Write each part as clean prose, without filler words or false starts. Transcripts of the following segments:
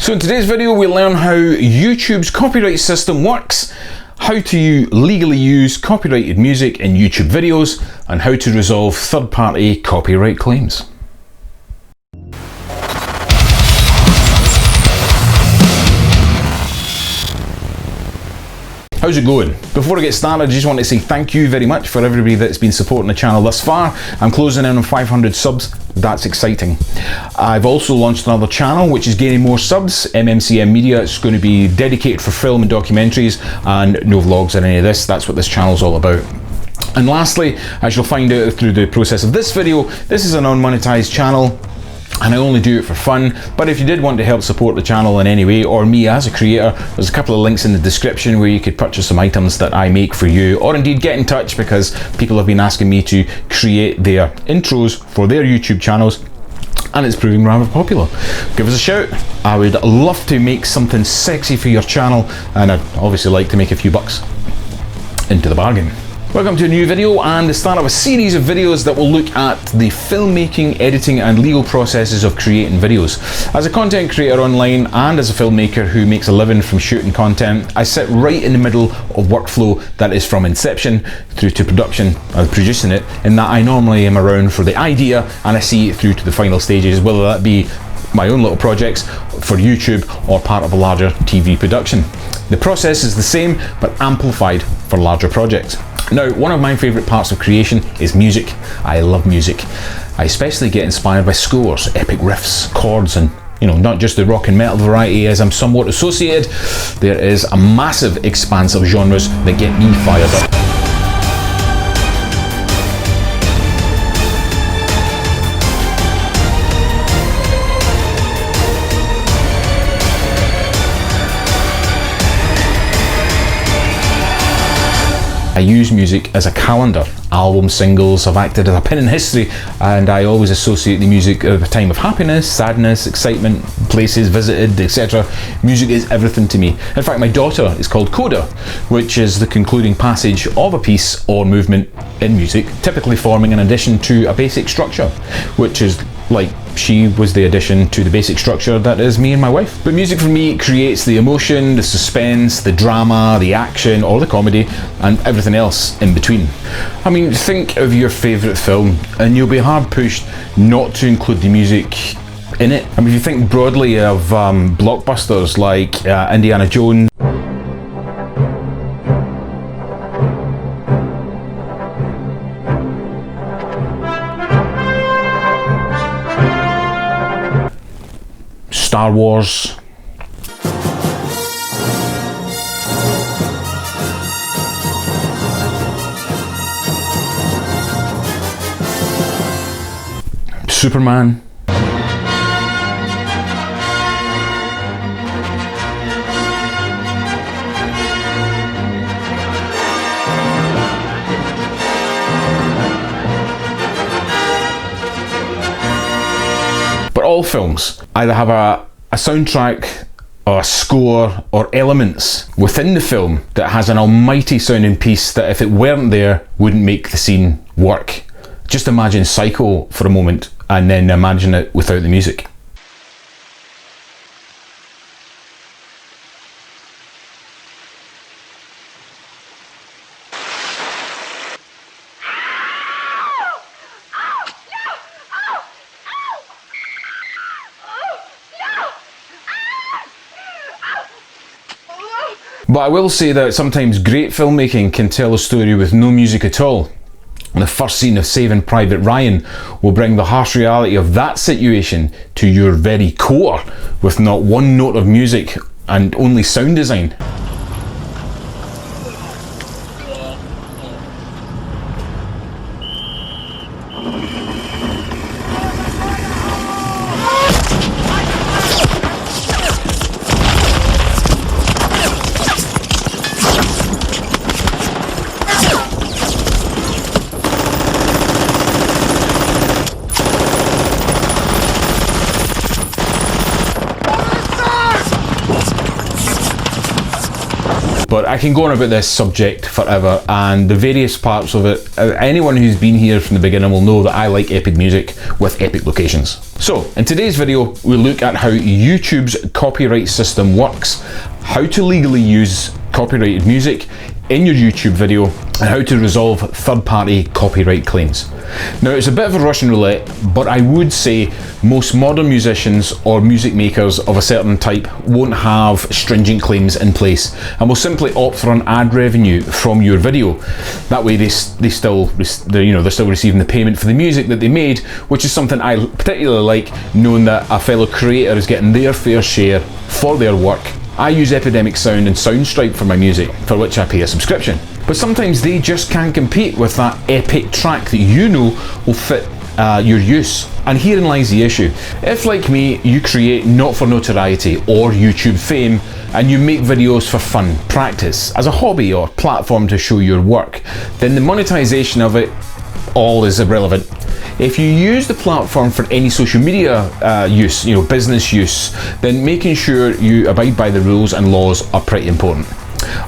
So in today's video we learn how YouTube's copyright system works, how to legally use copyrighted music in YouTube videos, and how to resolve third-party copyright claims. How's it going? Before I get started, I just want to say thank you very much for everybody that's been supporting the channel thus far. I'm closing in on 500 subs. That's exciting. I've also launched another channel which is gaining more subs, MMCM Media. It's going to be dedicated for film and documentaries, and no vlogs or any of this. That's what this channel is all about. And lastly, as you'll find out through the process of this video, this is an unmonetized channel, and I only do it for fun. But if you did want to help support the channel in any way, or me as a creator, there's a couple of links in the description where you could purchase some items that I make for you, or indeed get in touch, because people have been asking me to create their intros for their YouTube channels, and it's proving rather popular. Give us a shout. I would love to make something sexy for your channel, and I'd obviously like to make a few bucks into the bargain. Welcome to a new video and the start of a series of videos that will look at the filmmaking, editing and legal processes of creating videos. As a content creator online and as a filmmaker who makes a living from shooting content, I sit right in the middle of workflow that is from inception through to production and producing it, in that I normally am around for the idea and I see it through to the final stages, whether that be my own little projects for YouTube or part of a larger TV production. The process is the same but amplified for larger projects. Now, one of my favourite parts of creation is music. I love music. I especially get inspired by scores, epic riffs, chords, and not just the rock and metal variety, as I'm somewhat associated. There is a massive expanse of genres that get me fired up. I use music as a calendar. Albums, singles have acted as a pin in history, and I always associate the music of a time of happiness, sadness, excitement, places visited, etc. Music is everything to me. In fact, my daughter is called Coda, which is the concluding passage of a piece or movement in music, typically forming an addition to a basic structure, which is like she was the addition to the basic structure that is me and my wife. But music for me creates the emotion, the suspense, the drama, the action, or the comedy, and everything else in between. I mean, think of your favourite film and you'll be hard pushed not to include the music in it. I mean, if you think broadly of blockbusters like Indiana Jones, Star Wars, Superman, but all films either have a soundtrack or a score or elements within the film that has an almighty sounding piece that, if it weren't there, wouldn't make the scene work. Just imagine Psycho for a moment and then imagine it without the music. But I will say that sometimes great filmmaking can tell a story with no music at all. The first scene of Saving Private Ryan will bring the harsh reality of that situation to your very core, with not one note of music and only sound design. But I can go on about this subject forever, and the various parts of it. Anyone who's been here from the beginning will know that I like epic music with epic locations. So in today's video, we'll look at how YouTube's copyright system works, how to legally use copyrighted music in your YouTube video, and how to resolve third-party copyright claims. Now, it's a bit of a Russian roulette, but I would say most modern musicians or music makers of a certain type won't have stringent claims in place and will simply opt for an ad revenue from your video. That way they're still receiving the payment for the music that they made, which is something I particularly like, knowing that a fellow creator is getting their fair share for their work. I use Epidemic Sound and Soundstripe for my music, for which I pay a subscription. But sometimes they just can't compete with that epic track that you know will fit your use. And herein lies the issue. If, like me, you create not for notoriety or YouTube fame, and you make videos for fun, practice, as a hobby or platform to show your work, then the monetization of it all is irrelevant. If you use the platform for any social media use, business use, then making sure you abide by the rules and laws are pretty important.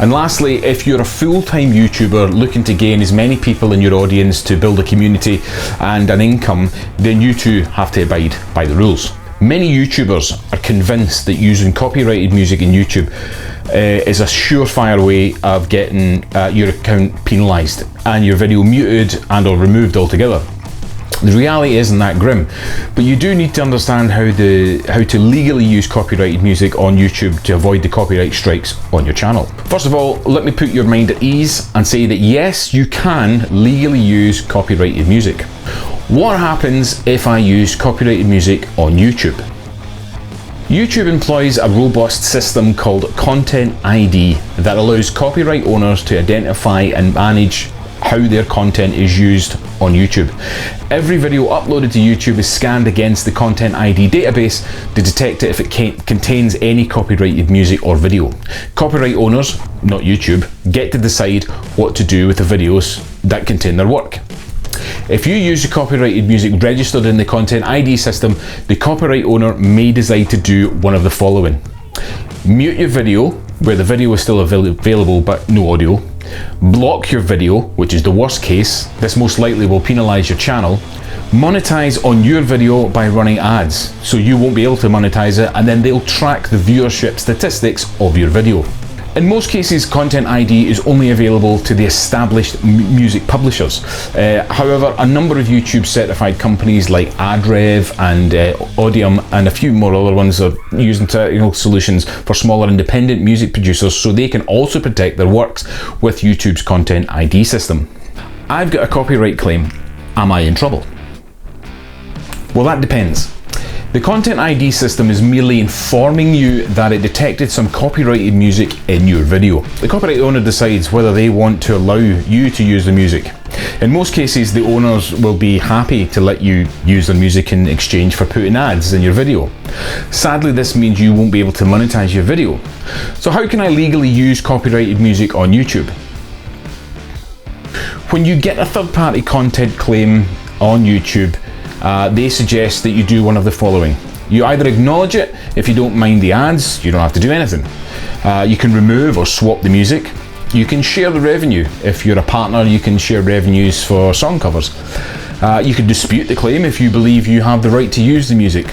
And lastly, if you're a full-time YouTuber looking to gain as many people in your audience to build a community and an income, then you too have to abide by the rules. Many YouTubers are convinced that using copyrighted music in YouTube is a surefire way of getting your account penalised and your video muted and or removed altogether. The reality isn't that grim, but you do need to understand how to legally use copyrighted music on YouTube to avoid the copyright strikes on your channel. First of all, let me put your mind at ease and say that yes, you can legally use copyrighted music. What happens if I use copyrighted music on YouTube? YouTube employs a robust system called Content ID that allows copyright owners to identify and manage how their content is used on YouTube. Every video uploaded to YouTube is scanned against the Content ID database to detect it if it contains any copyrighted music or video. Copyright owners, not YouTube, get to decide what to do with the videos that contain their work. If you use your copyrighted music registered in the Content ID system, the copyright owner may decide to do one of the following: mute your video where the video is still available but no audio, block your video, which is the worst case, this most likely will penalise your channel, monetize on your video by running ads, so you won't be able to monetize it, and then they'll track the viewership statistics of your video. In most cases, Content ID is only available to the established music publishers. However, a number of YouTube certified companies like AdRev and Audium and a few more other ones are using solutions for smaller independent music producers, so they can also protect their works with YouTube's Content ID system. I've got a copyright claim. Am I in trouble? Well, that depends. The Content ID system is merely informing you that it detected some copyrighted music in your video. The copyright owner decides whether they want to allow you to use the music. In most cases, the owners will be happy to let you use their music in exchange for putting ads in your video. Sadly, this means you won't be able to monetize your video. So how can I legally use copyrighted music on YouTube? When you get a third-party content claim on YouTube, they suggest that you do one of the following. You either acknowledge it. If you don't mind the ads, you don't have to do anything. You can remove or swap the music. You can share the revenue. If you're a partner, you can share revenues for song covers. You can dispute the claim if you believe you have the right to use the music.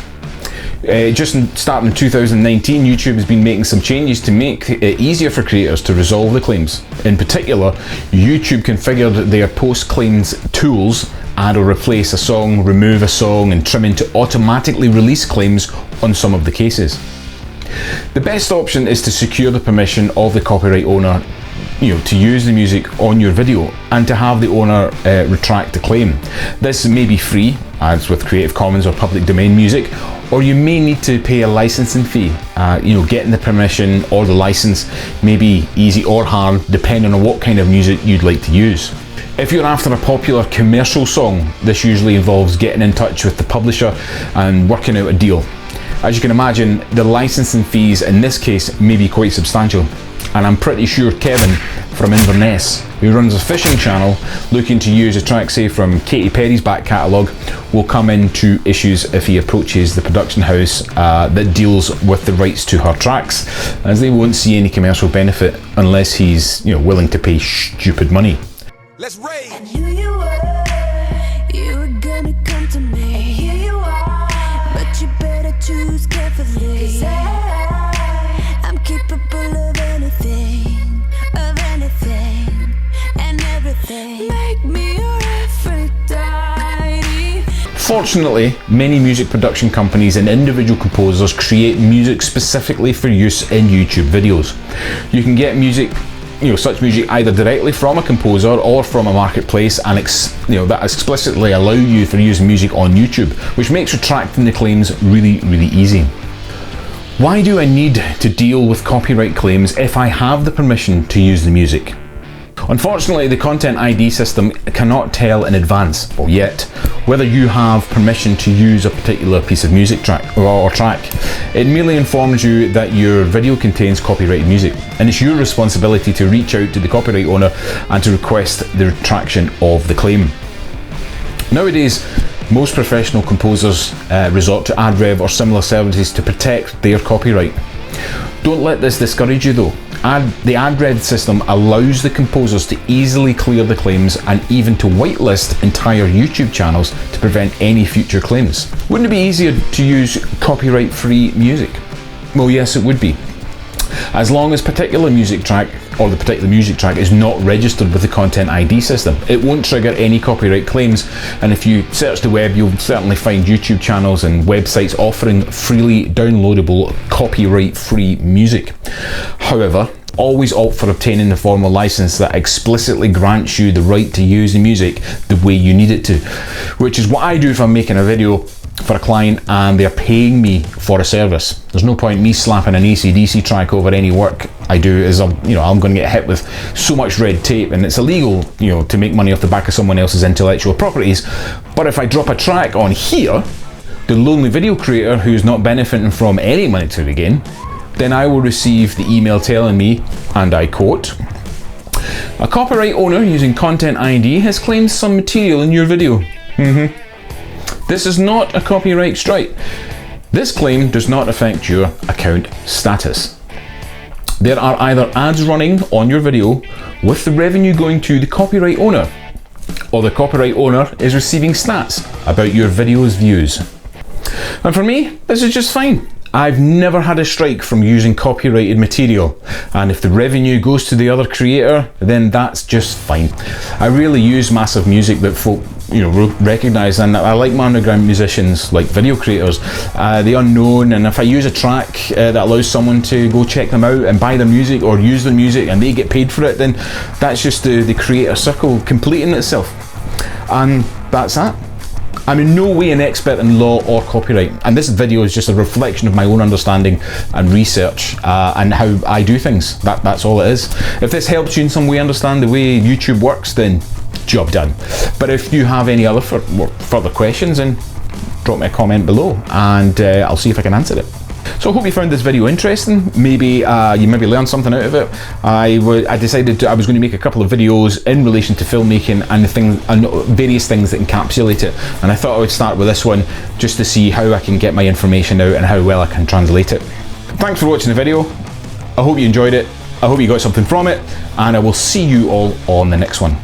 Starting in 2019, YouTube has been making some changes to make it easier for creators to resolve the claims. In particular, YouTube configured their post-claims tools, add or replace a song, remove a song, and trimming to automatically release claims on some of the cases. The best option is to secure the permission of the copyright owner to use the music on your video and to have the owner retract the claim. This may be free, as with Creative Commons or public domain music, or you may need to pay a licensing fee. Getting the permission or the license may be easy or hard depending on what kind of music you'd like to use. If you're after a popular commercial song, this usually involves getting in touch with the publisher and working out a deal. As you can imagine, the licensing fees in this case may be quite substantial. and I'm pretty sure Kevin from Inverness, who runs a fishing channel, looking to use a track, say from Katy Perry's back catalogue, will come into issues if he approaches the production house that deals with the rights to her tracks, as they won't see any commercial benefit unless he's, you know, willing to pay stupid money. Let's raid. I knew you were gonna come to me. And here you are, but you better choose carefully. 'Cause I'm capable of anything, and everything. Make me your Aphrodite. Fortunately, many music production companies and individual composers create music specifically for use in YouTube videos. You can get music, such music either directly from a composer or from a marketplace, and that explicitly allow you for using music on YouTube, which makes retracting the claims really, really easy. Why do I need to deal with copyright claims if I have the permission to use the music? Unfortunately, the Content ID system cannot tell in advance, or yet, whether you have permission to use a particular piece of music track. It merely informs you that your video contains copyrighted music, and it's your responsibility to reach out to the copyright owner and to request the retraction of the claim. Nowadays, most professional composers resort to ad rev or similar services to protect their copyright. Don't let this discourage you though. The ad rev system allows the composers to easily clear the claims and even to whitelist entire YouTube channels to prevent any future claims. Wouldn't it be easier to use copyright-free music? Well, yes, it would be. As long as the particular music track is not registered with the Content ID system, it won't trigger any copyright claims, and if you search the web, you'll certainly find YouTube channels and websites offering freely downloadable copyright-free music. However, always opt for obtaining the formal license that explicitly grants you the right to use the music the way you need it to, which is what I do if I'm making a video for a client and they're paying me for a service. There's no point me slapping an AC/DC track over any work I do, as I'm going to get hit with so much red tape, and it's illegal, to make money off the back of someone else's intellectual properties. But if I drop a track on here, the lonely video creator who's not benefiting from any monetary gain, then I will receive the email telling me, and I quote, "A copyright owner using Content ID has claimed some material in your video. This is not a copyright strike. This claim does not affect your account status. There are either ads running on your video with the revenue going to the copyright owner, or the copyright owner is receiving stats about your video's views." And for me, this is just fine. I've never had a strike from using copyrighted material, and if the revenue goes to the other creator, then that's just fine. I really use massive music that folk recognise, and I like my underground musicians, like video creators, the unknown, and if I use a track that allows someone to go check them out and buy their music or use their music and they get paid for it, then that's just the creator circle completing itself. And that's that. I'm in no way an expert in law or copyright, and this video is just a reflection of my own understanding and research and how I do things. That's all it is. If this helps you in some way understand the way YouTube works, then job done. But if you have any other further questions, then drop me a comment below and I'll see if I can answer it. So I hope you found this video interesting. Maybe you learned something out of it. I decided I was going to make a couple of videos in relation to filmmaking and various things that encapsulate it. And I thought I would start with this one just to see how I can get my information out and how well I can translate it. Thanks for watching the video. I hope you enjoyed it. I hope you got something from it, and I will see you all on the next one.